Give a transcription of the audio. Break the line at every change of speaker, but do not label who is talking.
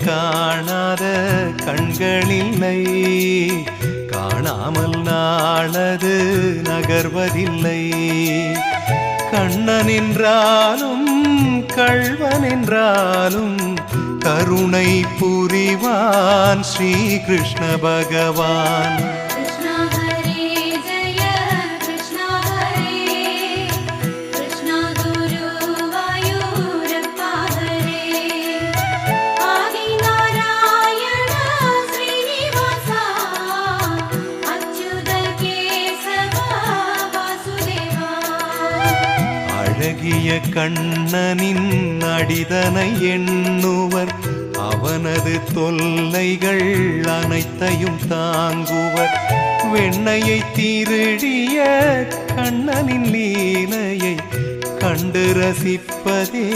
காணாத கண்களில்லை, காணாமல் நாளது நகர்வதில்லை. கண்ணன் என்றாலும் கள்வன் என்றாலும் கருணை புரிவான் ஸ்ரீ கிருஷ்ண பகவான். அழகிய கண்ணனின் அடிதனை எண்ணுவர், அவனது தொல்லைகள் அனைத்தையும் தாங்குவர். வெண்ணையை திருடிய கண்ணனின் லீலையை கண்டு ரசிப்பதே